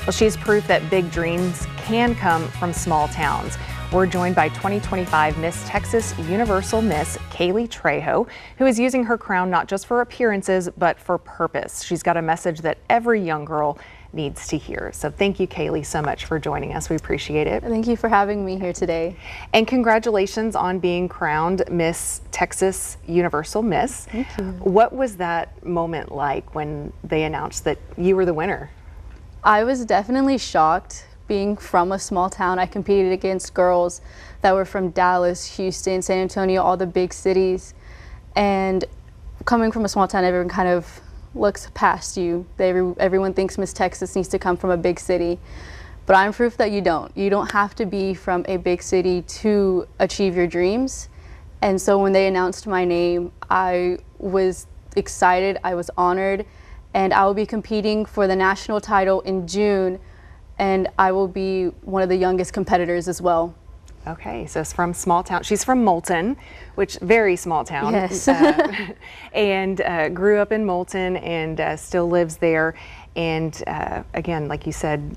Well, she's proof that big dreams can come from small towns. We're joined by 2025 Miss Texas Universal Miss Kaylee Trejo, who is using her crown not just for appearances, but for purpose. She's got a message that every young girl needs to hear. So thank you, Kaylee, so much for joining us. We appreciate it. Thank you for having me here today. And congratulations on being crowned Miss Texas Universal Miss. Thank you. What was that moment like when they announced that you were the winner? I was definitely shocked. Being from a small town, I competed against girls that were from Dallas, Houston, San Antonio, all the big cities. And coming from a small town, everyone kind of looks past you. Everyone thinks Miss Texas needs to come from a big city. But I'm proof that you don't. You don't have to be from a big city to achieve your dreams. And so when they announced my name, I was excited, I was honored, and I will be competing for the national title in June, and I will be one of the youngest competitors as well. Okay, so it's from small town. She's from Moulton, which very small town. Yes. And grew up in Moulton and still lives there. And again, like you said,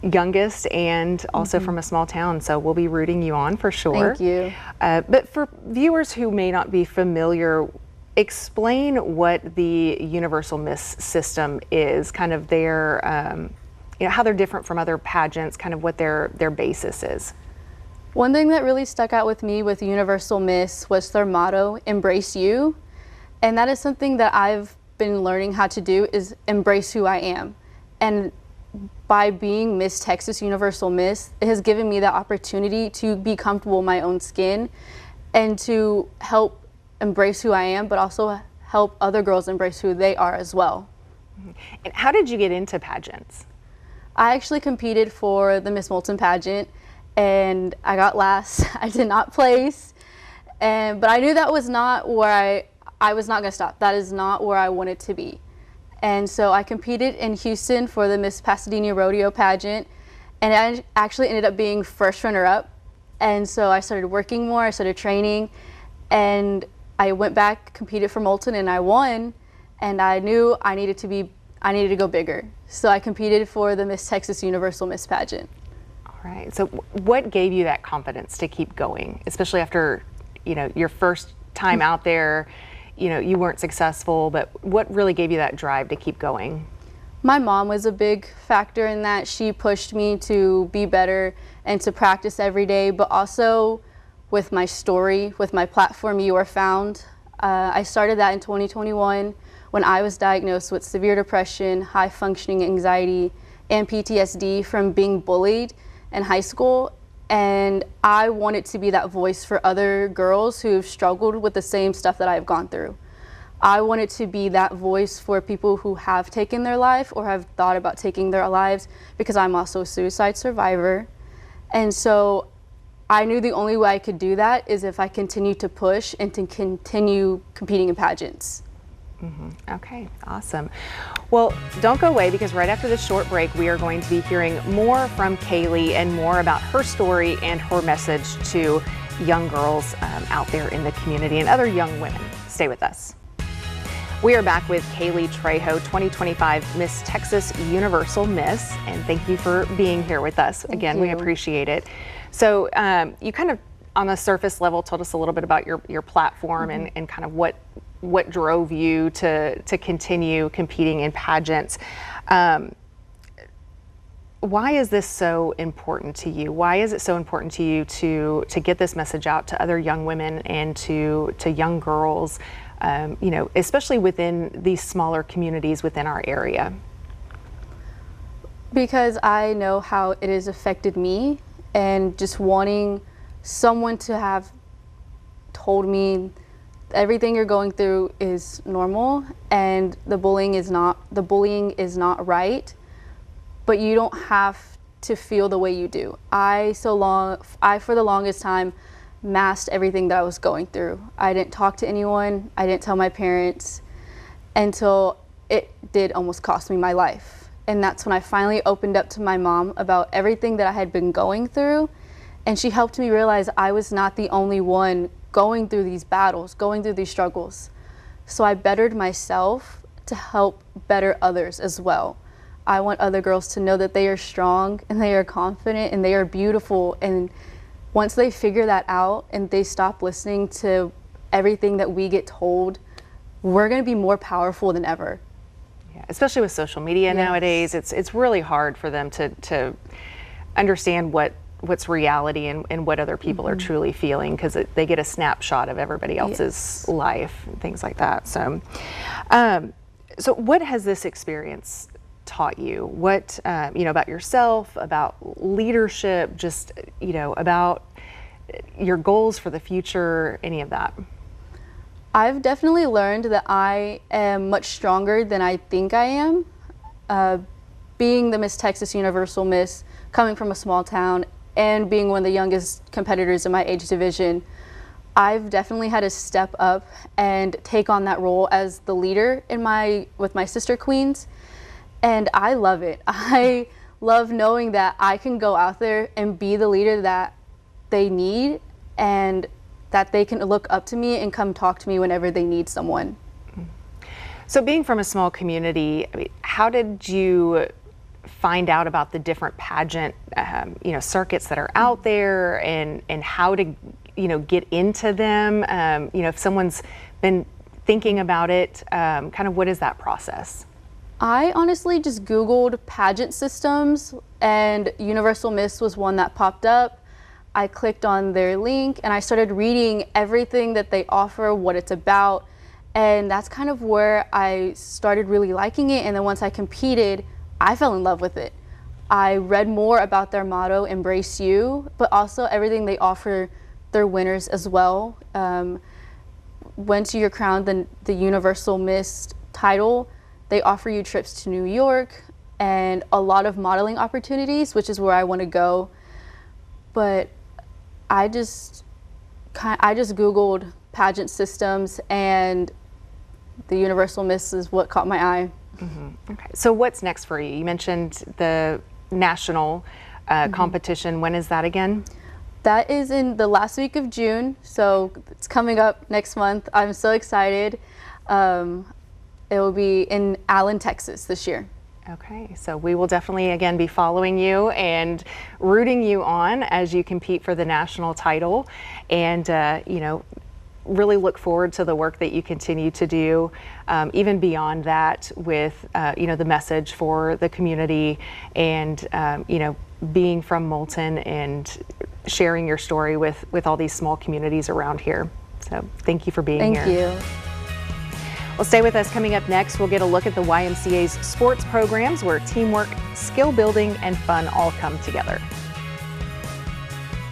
youngest and also from a small town. So we'll be rooting you on for sure. Thank you. But for viewers who may not be familiar, explain what the Universal Miss system is, kind of their, you know, how they're different from other pageants, kind of what their basis is. One thing that really stuck out with me with Universal Miss was their motto, embrace you. And that is something that I've been learning how to do, is embrace who I am. And by being Miss Texas Universal Miss, it has given me the opportunity to be comfortable in my own skin and to help embrace who I am, but also help other girls embrace who they are as well. And how did you get into pageants? I actually competed for the Miss Moulton pageant, and I got last. I did not place, but I knew that was not where I was not going to stop. That is not where I wanted to be. And so I competed in Houston for the Miss Pasadena Rodeo pageant, and I actually ended up being first runner-up. And so I started working more, I started training, and I went back, competed for Moulton, and I won. And I knew I needed to go bigger. So I competed for the Miss Texas Universal Miss pageant. All right. So what gave you that confidence to keep going, especially after, you know, your first time out there? You know, you weren't successful, but what really gave you that drive to keep going? My mom was a big factor in that. She pushed me to be better and to practice every day, but also with my story, with my platform, You Are Found. I started that in 2021 when I was diagnosed with severe depression, high functioning anxiety, and PTSD from being bullied in high school. And I wanted to be that voice for other girls who've struggled with the same stuff that I've gone through. I wanted to be that voice for people who have taken their life or have thought about taking their lives, because I'm also a suicide survivor. And so I knew the only way I could do that is if I continued to push and to continue competing in pageants. Okay, awesome. Well, don't go away, because right after this short break, we are going to be hearing more from Kaylee and more about her story and her message to young girls out there in the community and other young women. Stay with us. We are back with Kaylee Trejo, 2025 Miss Texas Universal Miss, and thank you for being here with us. Again, we appreciate it. So you kind of, on the surface level, told us a little bit about your platform and kind of what drove you to continue competing in pageants. Why is this so important to you? Why is it so important to you to get this message out to other young women and to young girls, you know, especially within these smaller communities within our area? Because I know how it has affected me, and just wanting someone to have told me everything you're going through is normal, and the bullying is not right, but you don't have to feel the way you do. I for the longest time masked everything that I was going through. I didn't talk to anyone, I didn't tell my parents, until it did almost cost me my life. And that's when I finally opened up to my mom about everything that I had been going through, and she helped me realize I was not the only one going through these battles, going through these struggles. So I bettered myself to help better others as well. I want other girls to know that they are strong and they are confident and they are beautiful. And once they figure that out and they stop listening to everything that we get told, we're going to be more powerful than ever. Yeah, especially with social media nowadays, it's really hard for them to understand what's reality and what other people are truly feeling, because they get a snapshot of everybody else's life and things like that. So, so what has this experience taught you? What about yourself, about leadership, just about your goals for the future, any of that? I've definitely learned that I am much stronger than I think I am. Being the Miss Texas Universal Miss, coming from a small town, and being one of the youngest competitors in my age division, I've definitely had to step up and take on that role as the leader with my sister queens, and I love it. I love knowing that I can go out there and be the leader that they need, and that they can look up to me and come talk to me whenever they need someone. So being from a small community, I mean, how did you find out about the different pageant circuits that are out there, and how to get into them? If someone's been thinking about it, kind of what is that process? I honestly just Googled pageant systems, and Universal Miss was one that popped up. I clicked on their link and I started reading everything that they offer, what it's about, and that's kind of where I started really liking it. And then once I competed, I fell in love with it. I read more about their motto, Embrace You, but also everything they offer their winners as well. Once you're crowned the Universal Miss title, they offer you trips to New York and a lot of modeling opportunities, which is where I want to go. But I just Googled pageant systems, and the Universal Miss is what caught my eye. Okay, so what's next for you? You mentioned the national competition. When is that again? That is in the last week of June, so it's coming up next month. I'm so excited. It will be in Allen, Texas this year. Okay, so we will definitely again be following you and rooting you on as you compete for the national title, and really look forward to the work that you continue to do, even beyond that, with the message for the community, and being from Moulton and sharing your story with all these small communities around here. So thank you for being here. Thank you. Well, stay with us. Coming up next, we'll get a look at the YMCA's sports programs, where teamwork, skill building, and fun all come together.